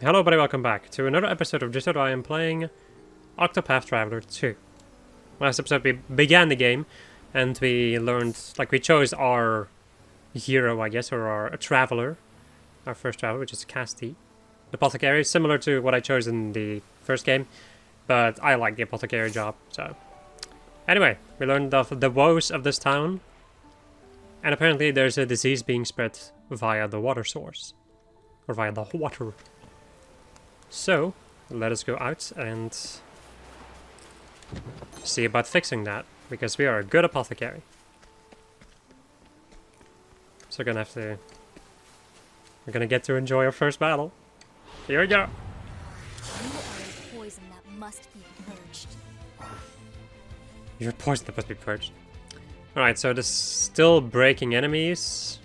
Hello everybody, welcome back to another episode of Just How I am playing Octopath Traveler 2. Last episode we began the game and we learned, we chose our hero, I guess, or our traveler. Our first traveler, which is Casti. The apothecary, similar to what I chose in the first game, but I like the apothecary job, so... Anyway, we learned of the woes of this town, and apparently there's a disease being spread via the water source. Or via the water. So, let us go out and see about fixing that, because we are a good apothecary. So we're gonna get to enjoy our first battle. Here we go. You are a poison that must be purged. You're poison that must be purged. Alright, so there's still breaking enemies.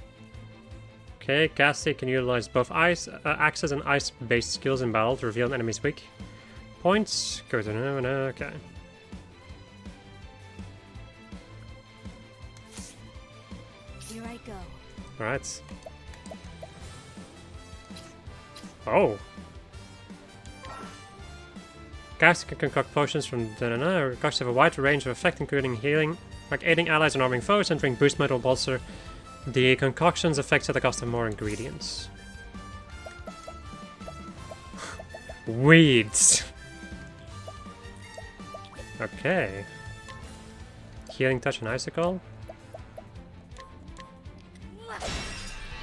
Okay, Casti can utilize both ice axes and ice-based skills in battle to reveal an enemy's weak points. Go to no, okay. Here I go. Alright. Oh. Casti can concoct potions from Concocts have a wide range of effect, including healing, like aiding allies and arming foes, entering boost mode will bolster the concoction's effects at the cost of more ingredients. Weeds. Okay. Healing touch and icicle.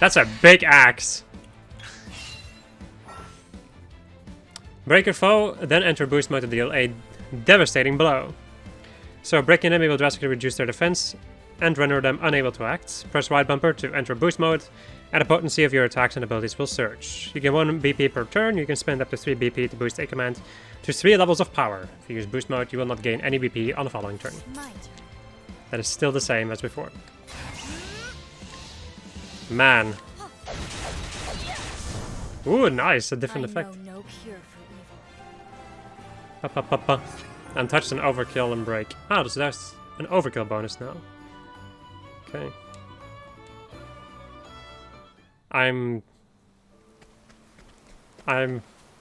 That's a big axe. Break your foe, then enter boost mode to deal a devastating blow. So a breaking enemy will drastically reduce their defense and render them unable to act. Press right bumper to enter boost mode, and the potency of your attacks and abilities will surge. You get 1 BP per turn. You can spend up to 3 BP to boost a command to 3 levels of power. If you use boost mode, you will not gain any BP on the following turn. That is still the same as before. Man. Ooh, nice, a different effect. No cure for Up. Untouched and overkill and break. Ah, so there's an overkill bonus now. Okay. I'm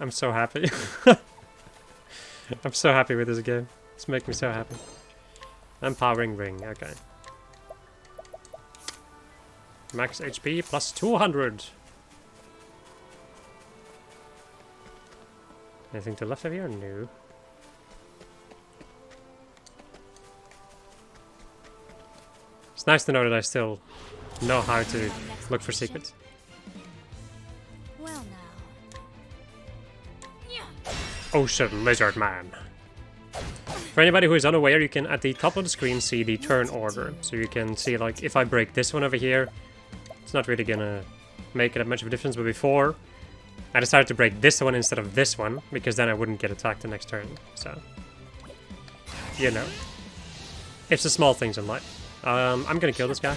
so happy. I'm so happy with this game. It's making me so happy. Empowering ring, okay. Max HP plus 200. Anything to the left of here? No. It's nice to know that I still know how to look for secrets. Well now. Ocean Lizard Man. For anybody who is unaware, you can at the top of the screen see the turn order. So you can see, like, if I break this one over here, it's not really gonna make it much of a difference, but before I decided to break this one instead of this one, because then I wouldn't get attacked the next turn. So, you know. It's the small things in life. I'm gonna kill this guy.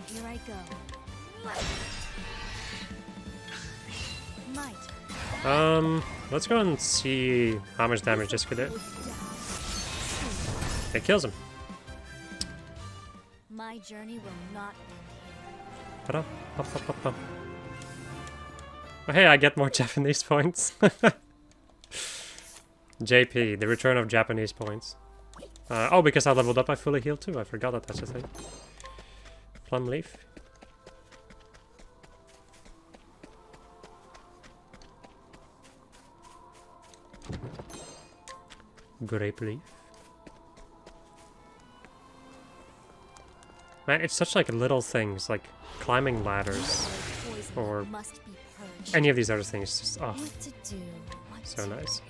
Here I go. Might. Let's go and see how much damage this could do. It kills him. My journey will not end Ta-da. Up. Oh, hey, I get more Japanese points. JP, the return of Japanese points. Oh, because I leveled up, I fully healed too. I forgot that that's a thing. Plum leaf. Grape leaf. Man, it's such like little things, like climbing ladders, here. or Must be purged. any of these other things. Just, oh, What to do? so nice.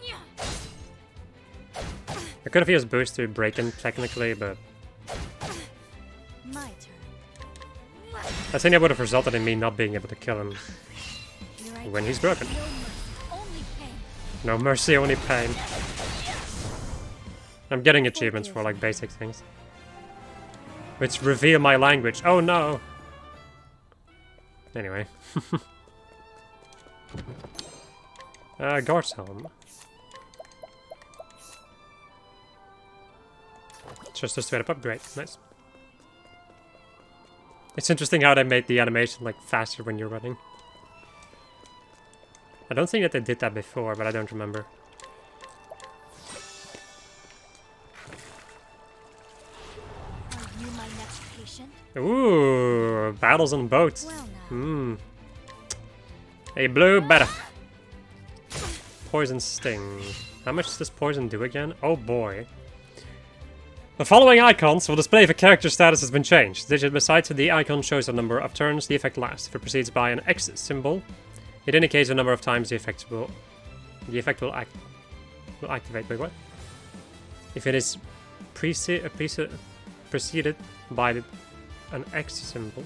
I could have used boost to break him technically, but My turn. I think that would have resulted in me not being able to kill him Here I when go. he's broken. No mercy, only pain. No mercy, only pain. I'm getting achievements for like basic things. Which reveal my language. Oh no! Anyway. Guard's helm. Just a straight up upgrade. Nice. It's interesting how they made the animation like faster when you're running. I don't think that they did that before, but I don't remember. Are you my next patient? Ooh, battles on boats. Well now. Hmm. A blue better. Poison sting. How much does this poison do again? Oh boy. The following icons will display if a character status has been changed. The digit beside the icon shows the number of turns the effect lasts. If it precedes by an X symbol, it indicates the number of times the effect will activate. Wait, what? If it is preceded by an X symbol,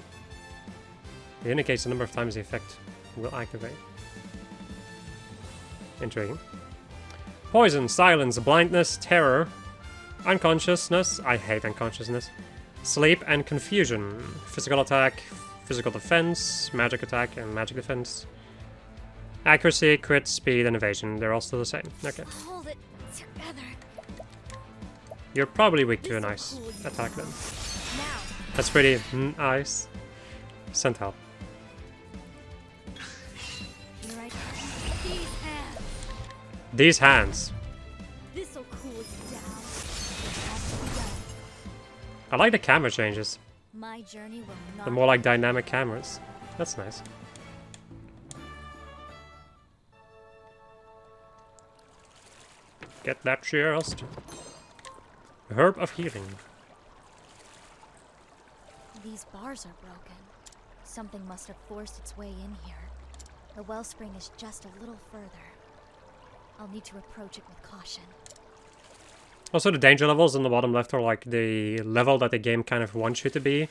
it indicates the number of times the effect will activate. Intriguing. Poison, silence, blindness, terror, unconsciousness, I hate unconsciousness, sleep, and confusion. Physical attack, physical defense, magic attack, and magic defense. Accuracy, crit, speed, and evasion. They're all still the same. Okay. Hold it together. You're probably weak to an ice attack then. Now. That's pretty nice. Send help. Here I come. These hands. These hands. This'll cool you down. It has to be done. I like the camera changes. My journey will not. They're more like dynamic cameras. That's nice. Get that chest. Herb of healing. These bars are broken. Something must have forced its way in here. The wellspring is just a little further. I'll need to approach it with caution. Also, the danger levels on the bottom left are like the level that the game kind of wants you to be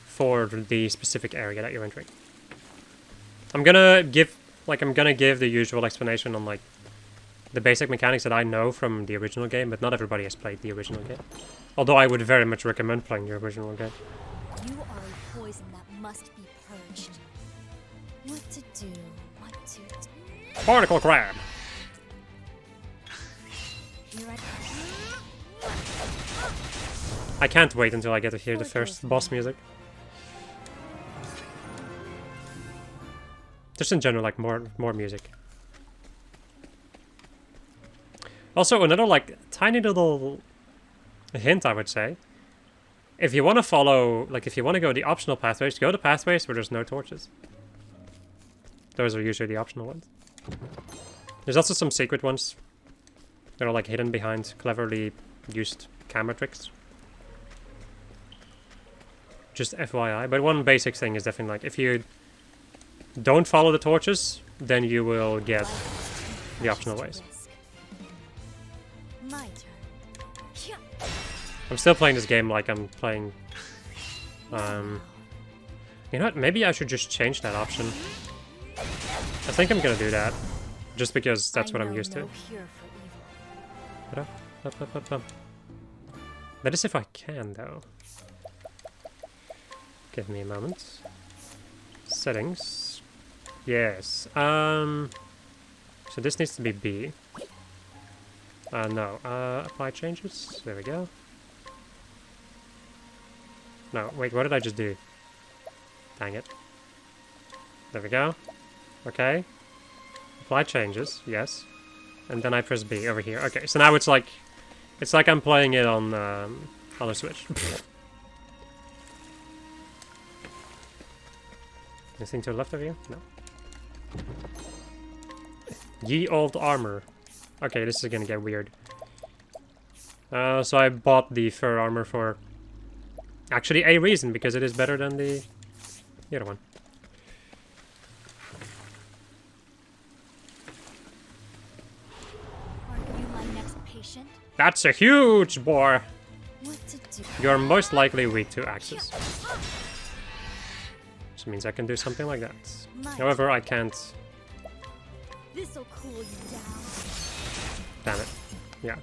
for the specific area that you're entering. I'm gonna give the usual explanation on like the basic mechanics that I know from the original game, but not everybody has played the original game. Although I would very much recommend playing the original game. You are a poison that must be purged. What to do? What to do? Barnacle crab. Here I come. I can't wait until I get to hear the first boss music. Just in general, like more music. Also, another like tiny little hint, I would say. If you want to follow, like if you want to go the optional pathways, go to pathways where there's no torches. Those are usually the optional ones. There's also some secret ones that are like hidden behind cleverly used camera tricks. Just FYI. But one basic thing is definitely like if you don't follow the torches, then you will get the optional ways. My turn. I'm still playing this game like I'm playing... you know what? Maybe I should just change that option. I think I'm gonna do that. Just because that's what I'm used to. That is if I can, though. Give me a moment. Settings. Yes. So this needs to be B. No. Apply changes. There we go. No, wait, what did I just do? Dang it. There we go. Okay. Apply changes, yes. And then I press B over here. Okay, so now it's like I'm playing it on a Switch. Anything to the left of you? No. Ye old armor. Okay, this is gonna get weird. So I bought the fur armor for actually a reason, because it is better than the other one. Are you my next patient? That's a huge boar! What to do? You're most likely weak to axes. Which means I can do something like that. However, I can't... This'll cool you down. Damn it. Yeah.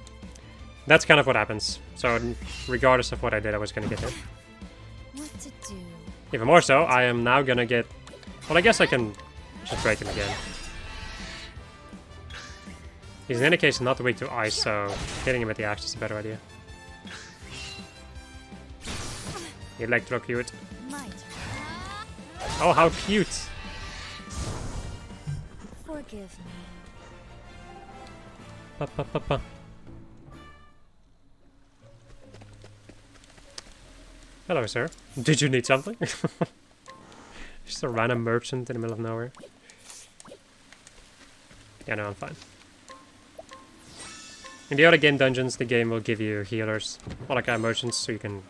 That's kind of what happens. So, regardless of what I did, I was gonna get hit. What to do? Even more so, I am now gonna get... Well, I guess I can just break him again. He's in any case not weak to ice, so hitting him with the axe is a better idea. Electrocute. My turn. Oh, how cute! Forgive me. Pa, pa, pa, pa. Hello, sir. Did you need something? Just a random merchant in the middle of nowhere. Yeah, no, I'm fine. In the other game dungeons, the game will give you healers, or like merchants, so you can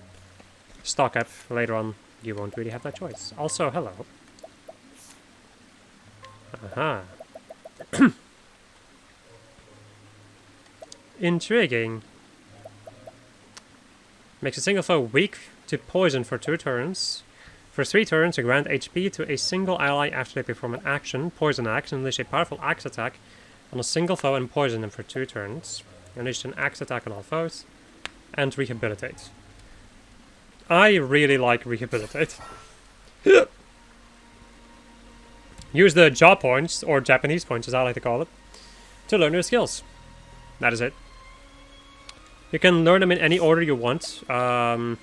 stock up later on. You won't really have that choice. Also, hello. Aha. Intriguing. Makes a single foe weak to poison for 2 turns. For 3 turns, you grant HP to a single ally after they perform an action, Poison Axe, and unleash a powerful axe attack on a single foe and poison them for 2 turns. Unleash an axe attack on all foes, and Rehabilitate. I really like Rehabilitate. Use the jaw points, or Japanese points as I like to call it, to learn your skills. That is it. You can learn them in any order you want, but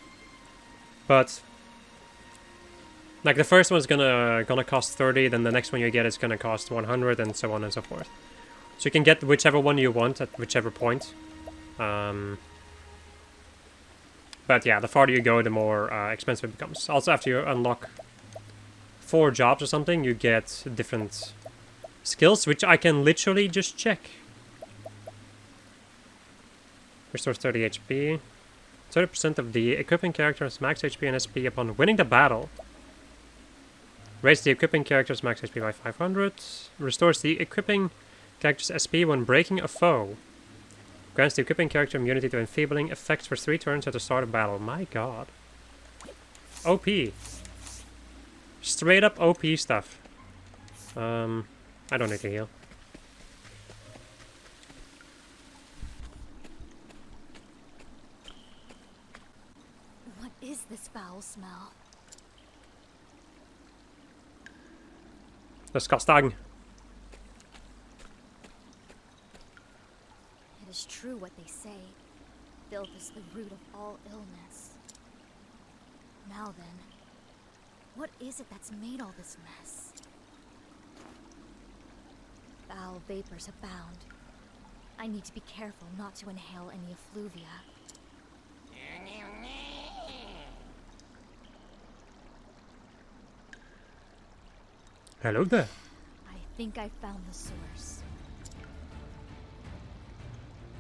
like the first one's gonna cost 30, then the next one you get is gonna cost 100, and so on and so forth. So you can get whichever one you want at whichever point. But yeah, the farther you go, the more expensive it becomes. Also, after you unlock 4 jobs or something, you get different skills, which I can literally just check. Restores 30 HP. 30% of the equipping character's max HP and SP upon winning the battle. Raise the equipping character's max HP by 500. Restores the equipping character's SP when breaking a foe. Grants the equipping character immunity to enfeebling effects for 3 turns at the start of battle. My god. OP. Straight up OP stuff. I don't need to heal. What is this foul smell? Disgusting. It is true what they say. Filth is the root of all illness. Now then, what is it that's made all this mess? Foul vapors abound. I need to be careful not to inhale any effluvia. Hello there. I think I found the source.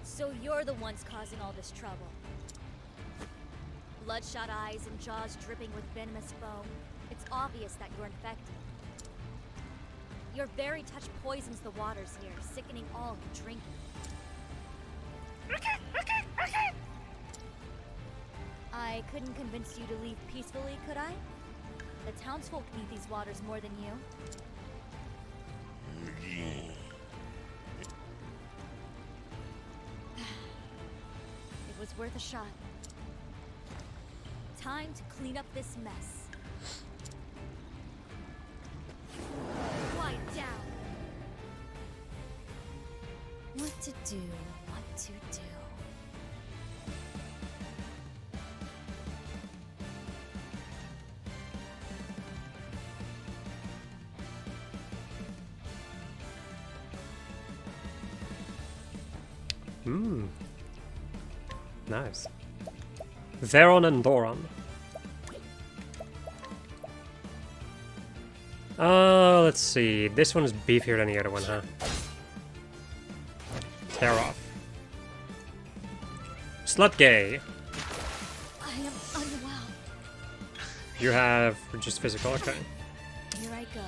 So you're the ones causing all this trouble. Bloodshot eyes and jaws dripping with venomous foam. It's obvious that you're infected. Your very touch poisons the waters here, sickening all who drink it. I couldn't convince you to leave peacefully, could I? The townsfolk need these waters more than you. It was worth a shot. Time to clean up this mess. Quiet down. What to do, what to do. Nice. Veron and Doran. Let's see. This one is beefier than the other one, huh? Tear off. Slut gay. I am unwell. You have just physical, okay. Here I go.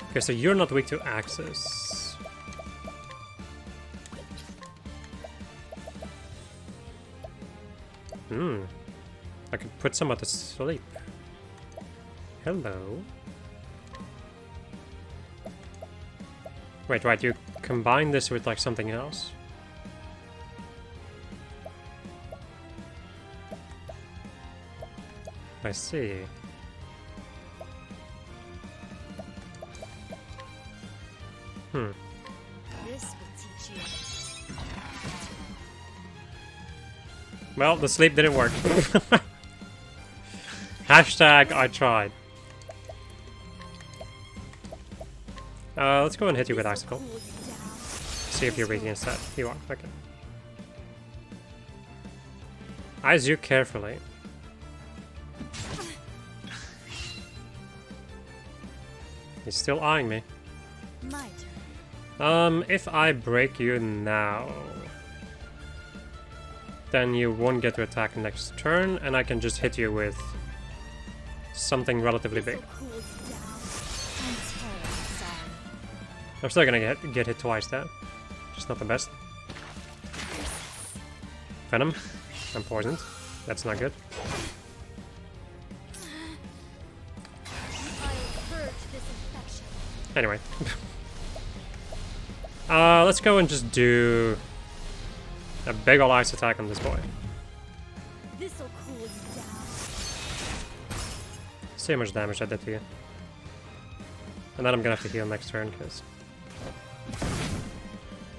Okay, so you're not weak to axes. I could put someone to sleep. Hello. Wait, you combine this with like something else? I see. This will teach you. Well, the sleep didn't work. Hashtag I tried. Let's go and hit you with Icicle. See if you're weak against that. You are, okay. Eyes you carefully. He's still eyeing me. My turn. If I break you now, then you won't get to attack next turn, and I can just hit you with something relatively big. Cool you down. I'm terribly sorry. I'm still gonna get hit twice there. Just not the best. Venom. I'm poisoned. That's not good. I'll purge this infection. Anyway. Let's go and just do a big ol' ice attack on this boy. This'll cool you down. See how much damage I did to you. And then I'm gonna have to heal next turn, because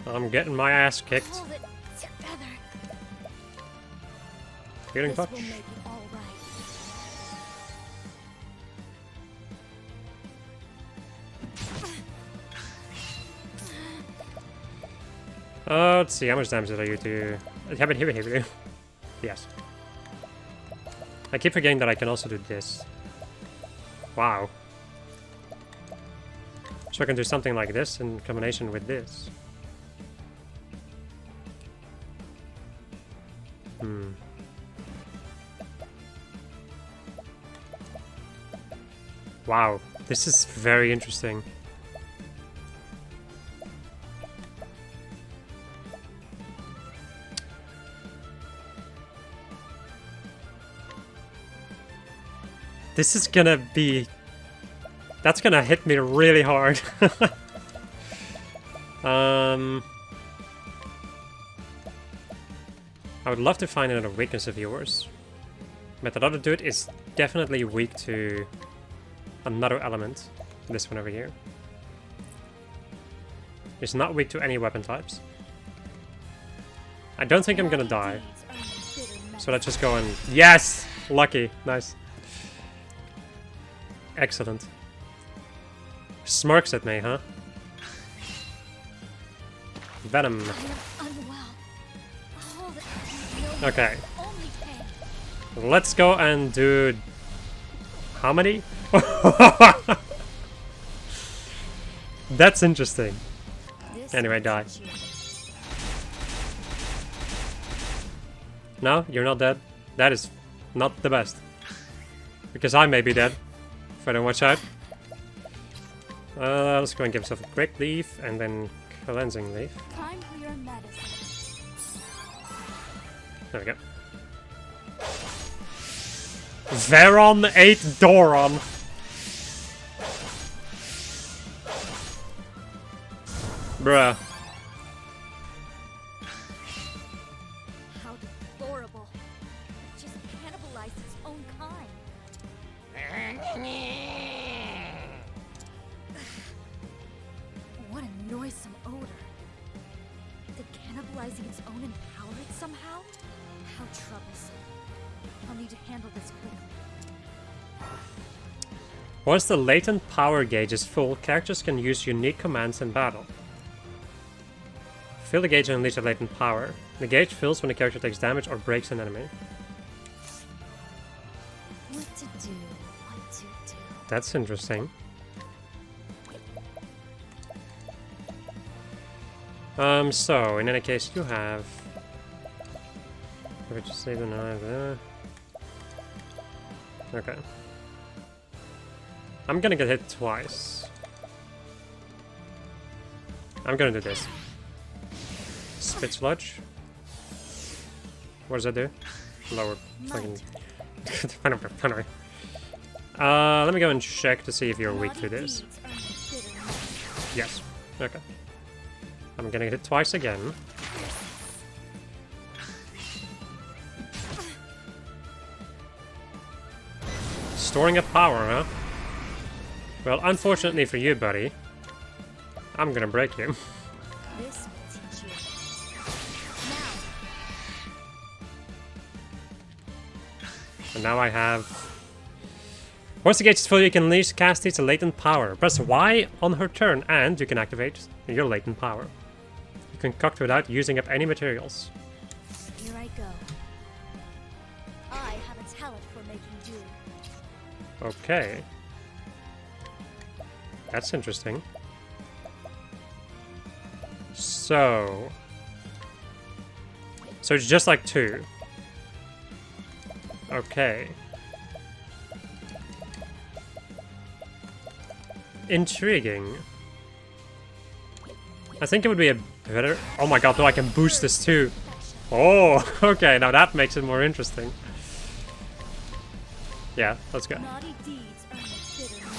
I'm getting my ass kicked. Hold it together. Healing This touch. will make it all right. Let's see, how much damage did I do to you? Yes. I keep forgetting that I can also do this. Wow. So I can do something like this in combination with this. Wow, this is very interesting. This is gonna be... That's gonna hit me really hard. I would love to find another weakness of yours. But that other dude is definitely weak to another element. This one over here. He's not weak to any weapon types. I don't think I'm gonna die. So let's just go and... Yes! Lucky. Nice. Excellent. Smirks at me, huh? Venom. Okay. Let's go and do... How many? That's interesting. Anyway, die. No, you're not dead. That is not the best. Because I may be dead. If I don't watch out. Let's go and give myself a quick leaf and then cleansing leaf. Time for your medicine. There we go. Veron 8 Doron. Bruh. How deplorable. It just cannibalized its own kind. What a noisome odor. Did cannibalizing its own empower it somehow? How troublesome. I'll need to handle this quickly. Once the latent power gauge is full, characters can use unique commands in battle. Fill the gauge and unleash the latent power. The gauge fills when the character takes damage or breaks an enemy. What to do, what to do. That's interesting. So, in any case, you have... Let me just save an eye there. Okay. I'm gonna get hit twice. I'm gonna do this. Spit sludge. What does that do? Lower fucking... Anyway. Let me go and check to see if you're weak to this. Yes. Okay. I'm gonna get hit twice again. Storing up power, huh? Well, unfortunately for you, buddy, I'm gonna break you. This will teach you. And now I have... Once the gauge is full, you can unleash Cassie's latent power. Press Y on her turn, and you can activate your latent power. You can concoct without using up any materials. Here I go. I have a talent for making do. Okay. That's interesting. So it's just like 2. Okay. Intriguing. I think it would be a better... Oh my god, no, I can boost this too. Oh, okay, now that makes it more interesting. Yeah, let's go. Naughty deeds earn a bitter end.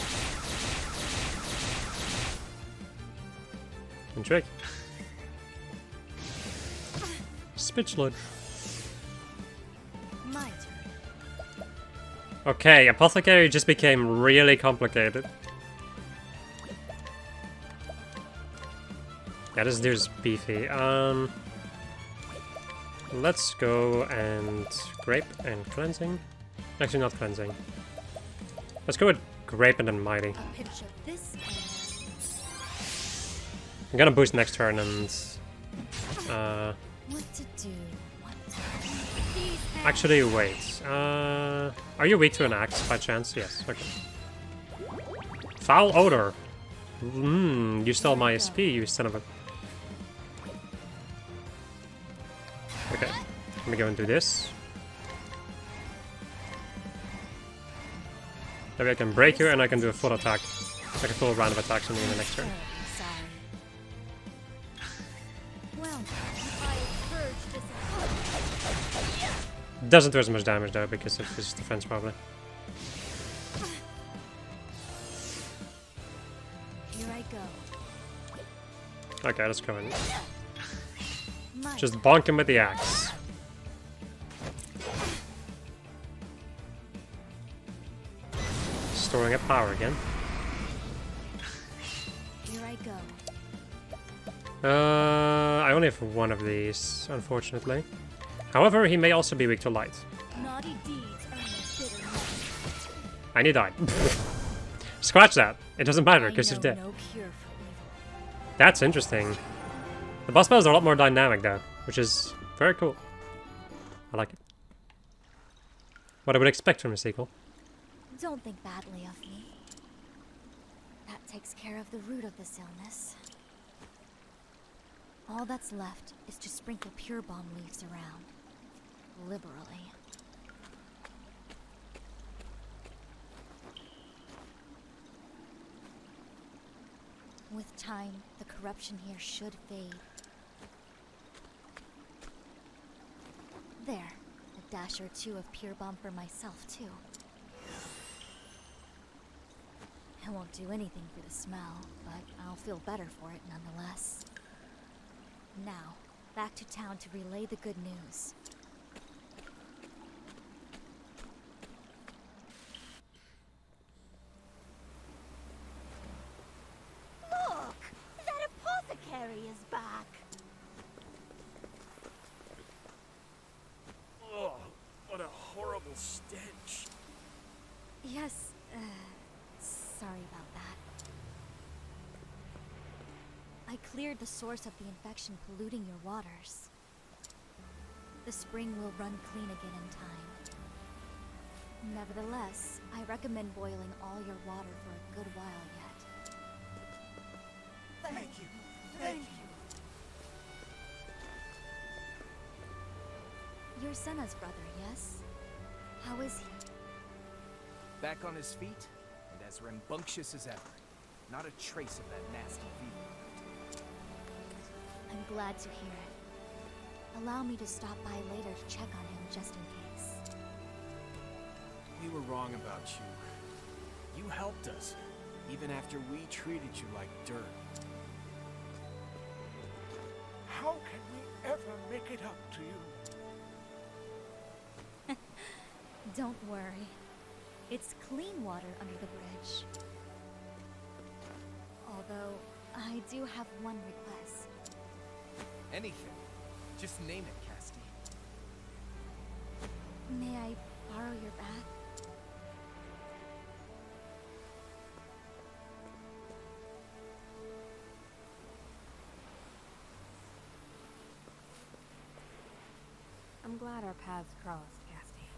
Intrigue. Spitchload. My turn. Okay, Apothecary just became really complicated. Yeah, this dude's beefy. Let's go and grape and cleansing. Actually, not cleansing. Let's go with grape and then mighty. A pinch of this I'm gonna boost next turn and what to do? What to do? These actually wait. Are you weak to an axe by chance? Yes. Okay. Foul odor. You stole my SP, you son of a. Okay. Let me go and do this. Maybe I can break you and I can do a full attack. Like a full round of attacks on me in the next turn. Sorry. Well, I purged this. Doesn't do as much damage though because of his defense probably. Here I go. Okay, let's go in. My Just bonk him with the axe. Storing up power again. Here I go. I only have one of these, unfortunately. However, he may also be weak to light. Naughty deeds earn a bitter end. And he died. Scratch that. It doesn't matter I because he's know dead. no cure for evil. That's interesting. The boss battles are a lot more dynamic though, which is very cool. I like it. What I would expect from a sequel. Don't think badly of me. That takes care of the root of this illness. All that's left is to sprinkle pure bomb leaves around. Liberally. With time, the corruption here should fade. There. A dash or two of pure bomb for myself, too. I won't do anything for the smell, but I'll feel better for it nonetheless. Now, back to town to relay the good news. Look! That apothecary is back! Oh, what a horrible stench. Yes, sorry about that. I cleared the source of the infection polluting your waters. The spring will run clean again in time. Nevertheless, I recommend boiling all your water for a good while yet. Thank you! Thank you! You're Senna's brother, yes? How is he? Back on his feet, and as rambunctious as ever. Not a trace of that nasty fever. I'm glad to hear it. Allow me to stop by later to check on him just in case. We were wrong about you. You helped us, even after we treated you like dirt. How can we ever make it up to you? Don't worry. It's clean water under the bridge. Although, I do have one request. Anything. Just name it, Casti. May I borrow your bath? I'm glad our paths crossed, Cassie.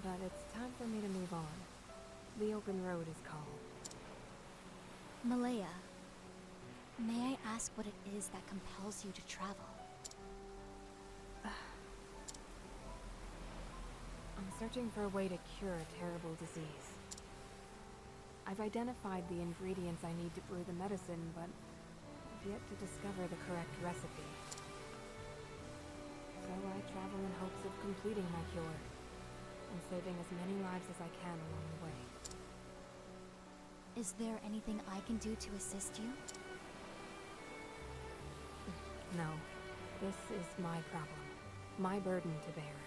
But it's time for me to move on. The open road is called. Malaya, may I ask what it is that compels you to travel? I'm searching for a way to cure a terrible disease. I've identified the ingredients I need to brew the medicine, but I've yet to discover the correct recipe. So I travel in hopes of completing my cure, and saving as many lives as I can along the way. Is there anything I can do to assist you? No. This is my problem. My burden to bear.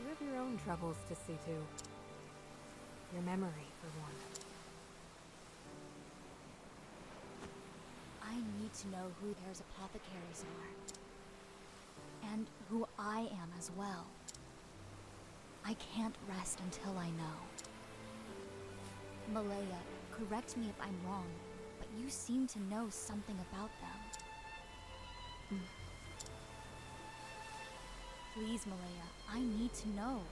You have your own troubles to see to. Your memory, for one. I need to know who there's apothecaries are. And who I am as well. I can't rest until I know. Malaya, correct me if I'm wrong, but you seem to know something about them. Please, Malaya, I need to know.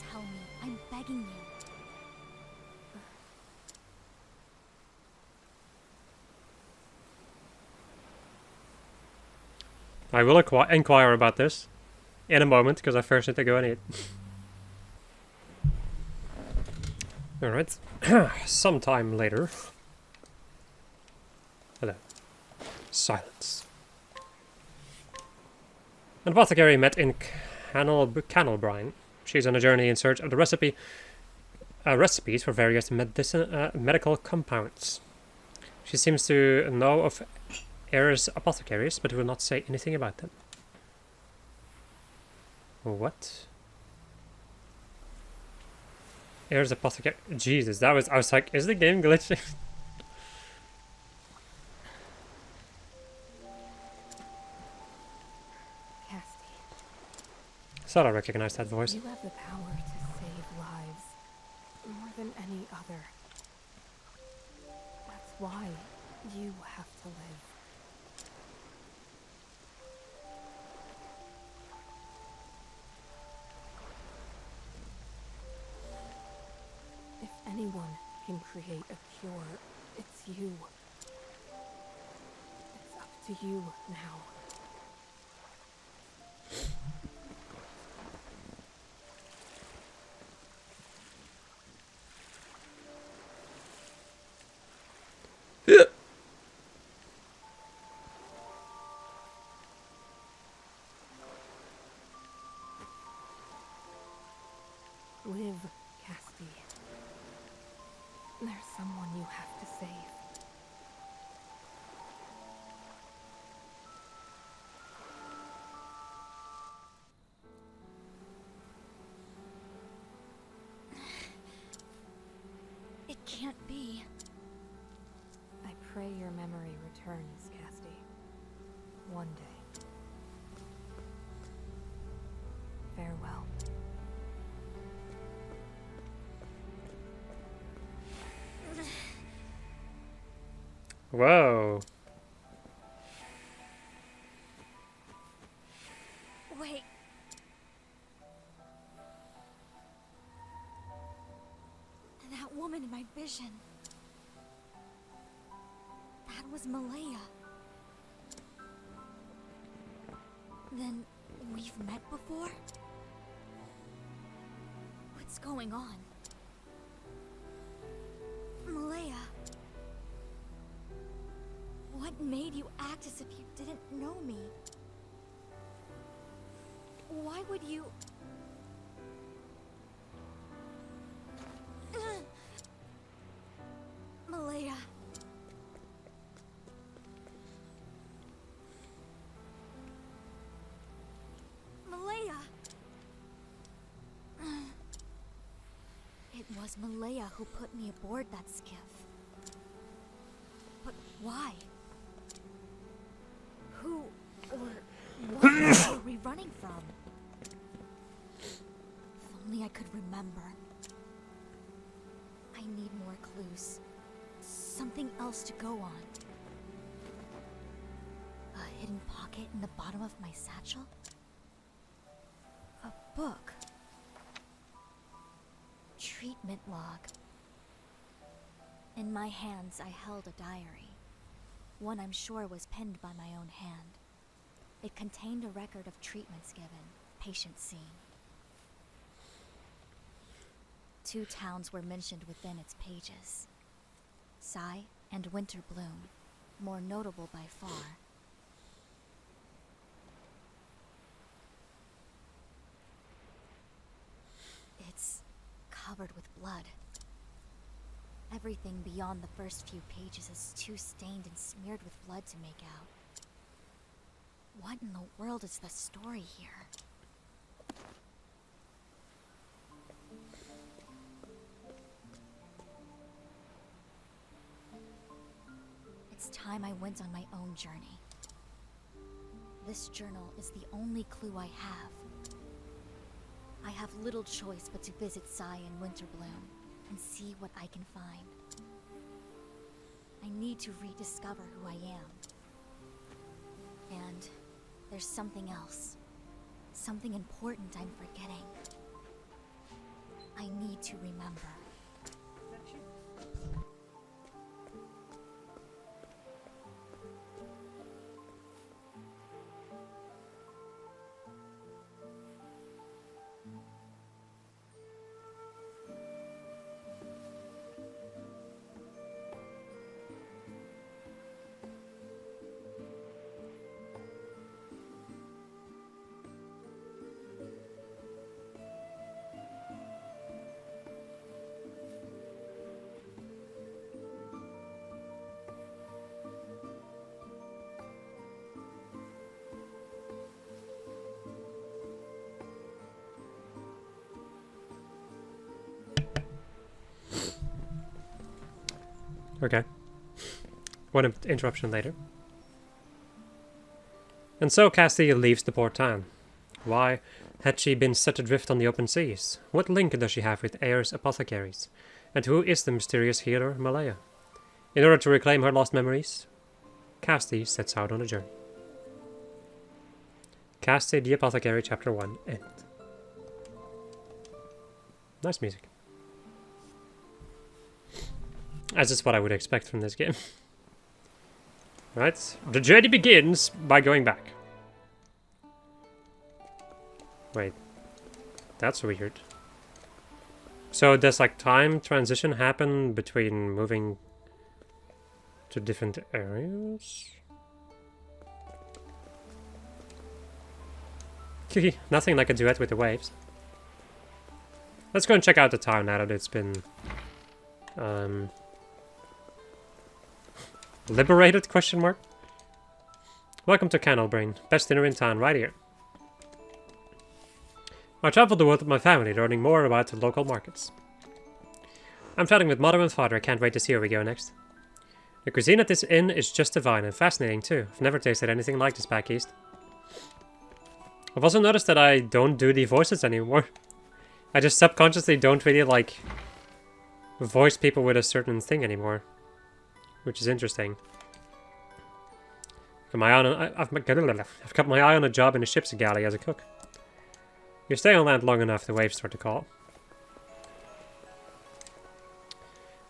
Tell me, I'm begging you. I will inquire about this in a moment, because I first need to go and eat. Alright. Sometime later. Hello. Silence. An apothecary met in Canalbrine. She's on a journey in search of the recipes for various medical compounds. She seems to know of Air's apothecaries, but will not say anything about them. What? Air's apothecary. Jesus, I was like, is the game glitching? Thought I recognized that voice. You have the power to save lives, more than any other. That's why you have to live. If anyone can create a cure, it's you. It's up to you now. Live, Casty. There's someone you have to save. It can't be. I pray your memory returns, Casty. One day. Farewell. Whoa. Wait. That woman in my vision. That was Malaya. Then we've met before? What's going on? Malaya. What made you act as if you didn't know me? Why would you... Malaya. Malaya. It was Malaya who put me aboard that skiff. But why? Who or what were we running running from? If only I could remember. I need more clues. Something else to go on. A hidden pocket in the bottom of my satchel? A book. Treatment log. In my hands, I held a diary. One I'm sure was penned by my own hand. It contained a record of treatments given, patients seen. 2 towns were mentioned within its pages. Sigh and Winter Bloom, more notable by far. It's covered with blood. Everything beyond the first few pages is too stained and smeared with blood to make out. What in the world is the story here? It's time I went on my own journey. This journal is the only clue I have. I have little choice but to visit Sigh and Winter Bloom and see what I can find. I need to rediscover who I am. And there's something else. Something important I'm forgetting. I need to remember. Okay. One interruption later. And so Cassie leaves the port town. Why had she been set adrift on the open seas? What link does she have with Ayer's apothecaries? And who is the mysterious healer Malaya? In order to reclaim her lost memories, Cassie sets out on a journey. Cassie the Apothecary, Chapter 1, end. Nice music. As is what I would expect from this game. Right, the journey begins by going back. Wait, that's weird. So does like time transition happen between moving to different areas? Nothing like a duet with the waves. Let's go and check out the town now that it's been liberated, question mark? Welcome to Candlebrain. Best dinner in town, right here. I traveled the world with my family, learning more about the local markets. I'm chatting with Mother and Father. I can't wait to see where we go next. The cuisine at this inn is just divine and fascinating too. I've never tasted anything like this back east. I've also noticed that I don't do the voices anymore. I just subconsciously don't really like voice people with a certain thing anymore. Which is interesting. I've got my eye on a job in a ship's galley as a cook. You stay on land long enough, the waves start to call.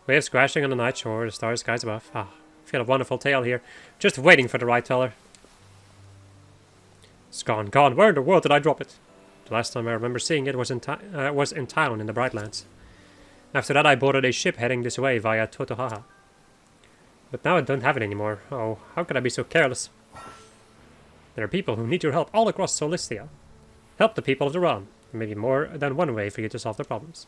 Waves crashing on the night shore, the starry skies above. Ah, I feel a wonderful tale here. Just waiting for the right teller. It's gone, gone. Where in the world did I drop it? The last time I remember seeing it was in town in the Brightlands. After that I boarded a ship heading this way via Totohaha. But now I don't have it anymore. Oh, how could I be so careless? There are people who need your help all across Solistia. Help the people of the realm. There may be more than one way for you to solve their problems.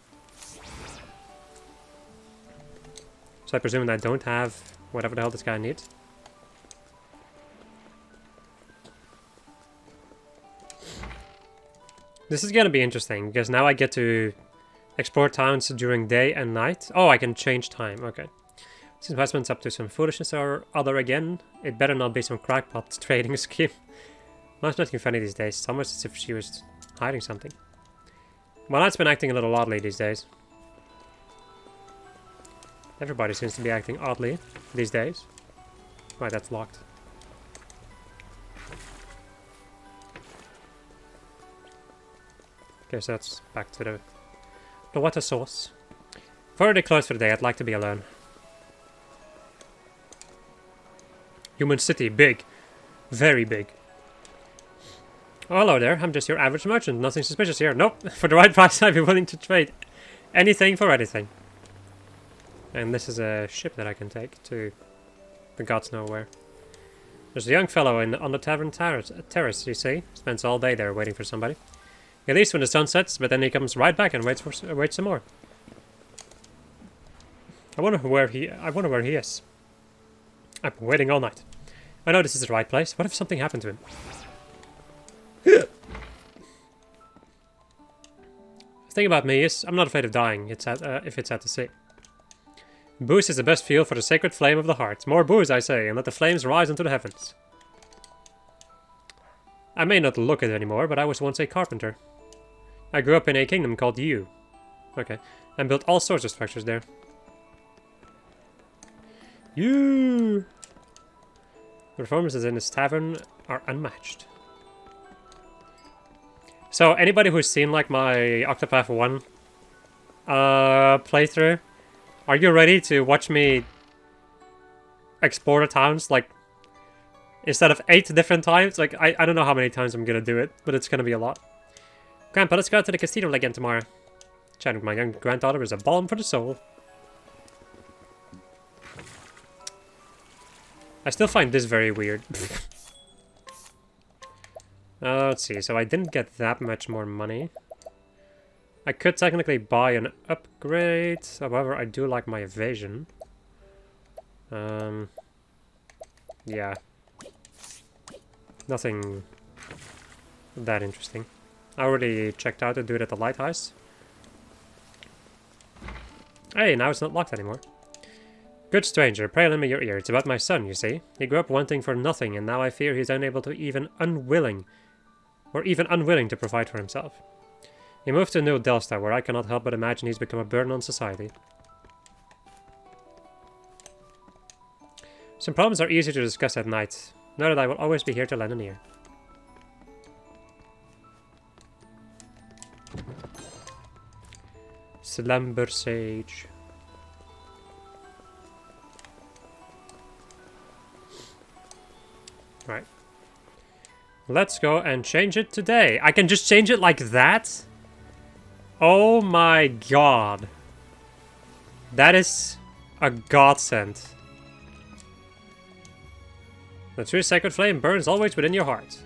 So I presume I don't have whatever the hell this guy needs. This is gonna be interesting, because now I get to explore towns during day and night. Oh, I can change time, okay. Since Westman's up to some foolishness or other again, it better not be some crackpot trading scheme. Well, it's nothing funny these days. It's almost as if she was hiding something. Well, that's been acting a little oddly these days. Everybody seems to be acting oddly these days. Right, that's locked. Okay, so that's back to the water source. If we're already closed for the day, I'd like to be alone. Human city, big. Very big. Oh, hello there, I'm just your average merchant. Nothing suspicious here. Nope, for the right price I'd be willing to trade anything for anything. And this is a ship that I can take to the gods know where. There's a young fellow on the tavern terrace, you see. Spends all day there waiting for somebody. He leaves when the sun sets, but then he comes right back and waits some more. I wonder where he is. I've been waiting all night. I know this is the right place. What if something happened to him? The thing about me is, I'm not afraid of dying if it's at the sea. Booze is the best fuel for the sacred flame of the heart. More booze, I say, and let the flames rise into the heavens. I may not look it anymore, but I was once a carpenter. I grew up in a kingdom called Yu. Okay. And built all sorts of structures there. Yu! The performances in this tavern are unmatched. So, anybody who's seen, like, my Octopath 1 playthrough, are you ready to watch me explore the towns, like, instead of 8 different times? Like, I don't know how many times I'm gonna do it, but it's gonna be a lot. Grandpa, let's go out to the cathedral again tomorrow. Chatting with my young granddaughter is a balm for the soul. I still find this very weird. Let's see, so I didn't get that much more money. I could technically buy an upgrade, however I do like my evasion. Yeah. Nothing that interesting. I already checked out the dude at the lighthouse. Hey, now it's not locked anymore. Good stranger, pray lend me your ear. It's about my son, you see. He grew up wanting for nothing, and now I fear he's unable to even unwilling to provide for himself. He moved to New Delsta, where I cannot help but imagine he's become a burden on society. Some problems are easier to discuss at night. Know that I will always be here to lend an ear. Slumber Sage. Right. Let's go and change it today. I can just change it like that? Oh my god. That is a godsend. The true sacred flame burns always within your heart.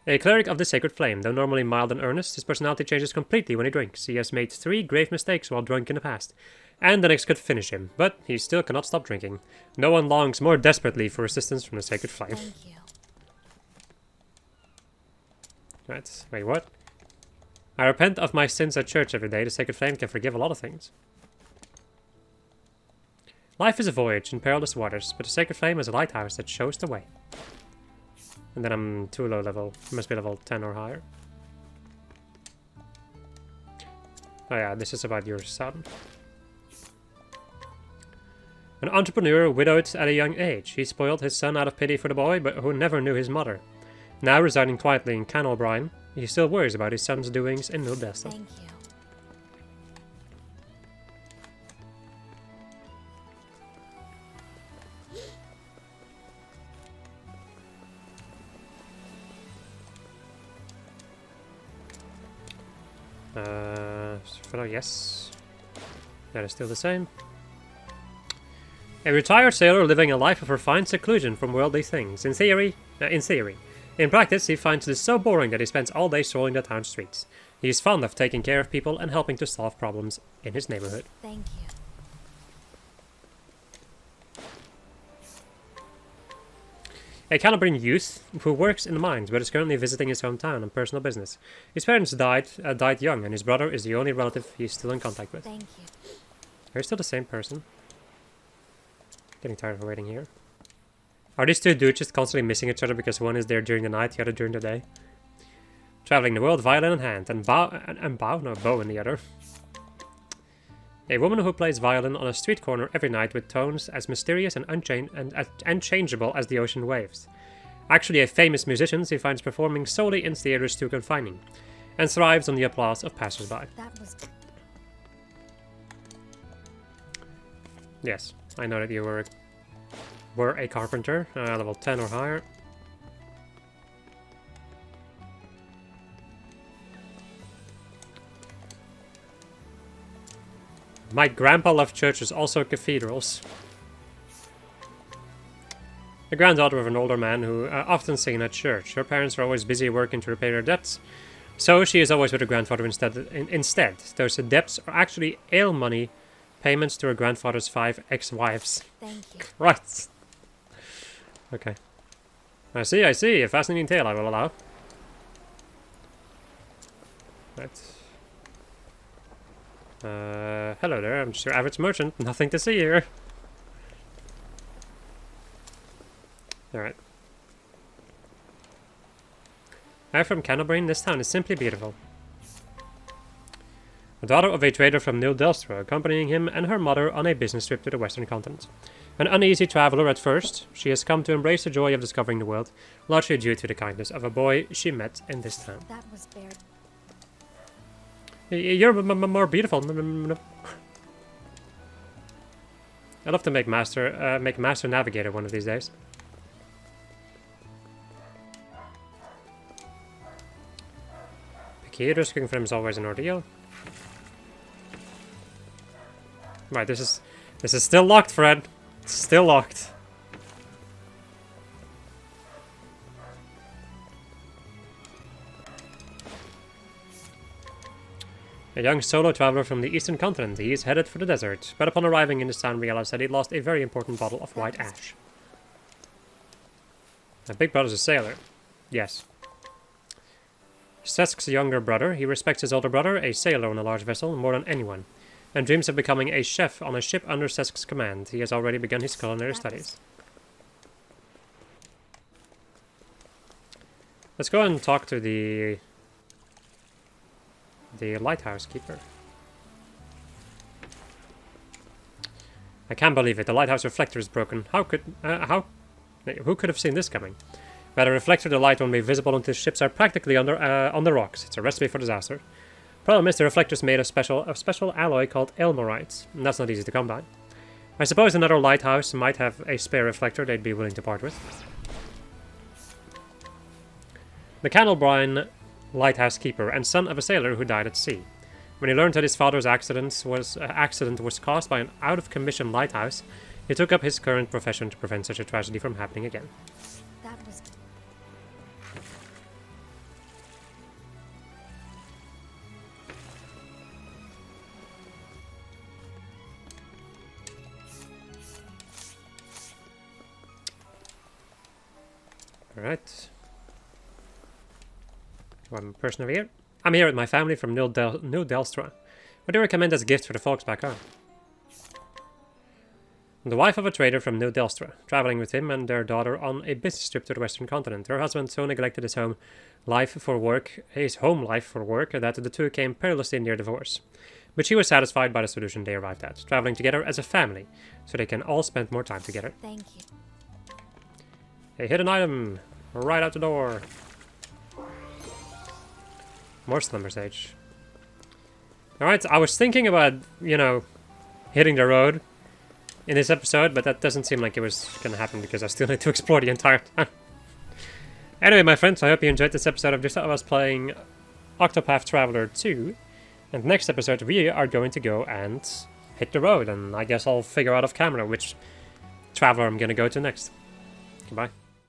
A cleric of the sacred flame, though normally mild and earnest, his personality changes completely when he drinks. He has made 3 grave mistakes while drunk in the past, and the next could finish him, but he still cannot stop drinking. No one longs more desperately for assistance from the sacred flame. Thank you. Right, wait, what? I repent of my sins at church every day. The sacred flame can forgive a lot of things. Life is a voyage in perilous waters, but the sacred flame is a lighthouse that shows the way. And then I'm too low level. I must be level 10 or higher. Oh yeah, this is about your son. An entrepreneur widowed at a young age. He spoiled his son out of pity for the boy, but who never knew his mother. Now residing quietly in Canalbrine, he still worries about his son's doings in New Delsta. Thank you. Fellow, yes. That is still the same. A retired sailor living a life of refined seclusion from worldly things. In theory. In practice, he finds this so boring that he spends all day strolling the town streets. He is fond of taking care of people and helping to solve problems in his neighborhood. Thank you. A Calabrian youth who works in the mines but is currently visiting his hometown on personal business. His parents died young, and his brother is the only relative he is still in contact with. Thank you. Are you still the same person? Getting tired of waiting here. Are these two dudes just constantly missing each other because one is there during the night, the other during the day? Traveling the world, violin in hand, and bow in the other. A woman who plays violin on a street corner every night with tones as mysterious and unchangeable as the ocean waves. Actually a famous musician, she finds performing solely in theaters too confining, and thrives on the applause of passers-by. That was... Yes, I know that you were a carpenter, level 10 or higher. My grandpa loved churches, also cathedrals. The granddaughter of an older man who often seen at church. Her parents are always busy working to repay their debts, so she is always with her grandfather instead. Those debts are actually ale money payments to her grandfather's 5 ex-wives. Thank you. Right. Okay. I see. A fascinating tale I will allow. Right. Hello there, I'm just your average merchant. Nothing to see here. Alright. I'm from Canobrain. This town is simply beautiful. The daughter of a trader from New Delstra, accompanying him and her mother on a business trip to the western continent. An uneasy traveler at first, she has come to embrace the joy of discovering the world, largely due to the kindness of a boy she met in this town. That was very... You're more beautiful. I'd love to make Master Navigator one of these days. Piquet cooking for him is always an ordeal. Right, this is still locked, Fred. It's still locked. A young solo traveler from the eastern continent. He is headed for the desert, but upon arriving in this town realized that he lost a very important bottle of white ash. My big brother's a sailor. Yes. Sesk's younger brother. He respects his older brother, a sailor on a large vessel, more than anyone, and dreams of becoming a chef on a ship under Sesk's command. He has already begun his culinary studies. Let's go and talk to the lighthouse keeper. I can't believe it. The lighthouse reflector is broken. Who could have seen this coming? By the reflector, the light won't be visible until ships are practically on the rocks. It's a recipe for disaster. Problem is, the reflector's made of special alloy called elmorite, and that's not easy to come by. I suppose another lighthouse might have a spare reflector they'd be willing to part with. The Canobrain lighthouse keeper and son of a sailor who died at sea. When he learned that his father's accident was caused by an out-of-commission lighthouse, he took up his current profession to prevent such a tragedy from happening again. That was... Alright. One person over here. I'm here with my family from New Delstra. What do you recommend as a gift for the folks back home? The wife of a trader from New Delstra, traveling with him and their daughter on a business trip to the western continent. Her husband so neglected his home life for work, that the two came perilously near divorce. But she was satisfied by the solution they arrived at, traveling together as a family, so they can all spend more time together. Thank you. A hidden item, right out the door. More Slumber Sage. Alright, I was thinking about, hitting the road in this episode, but that doesn't seem like it was gonna happen because I still need to explore the entire time. Anyway, my friends, I hope you enjoyed this episode of just us playing Octopath Traveler 2. And next episode, we are going to go and hit the road, and I guess I'll figure out off camera which traveler I'm gonna go to next. Goodbye.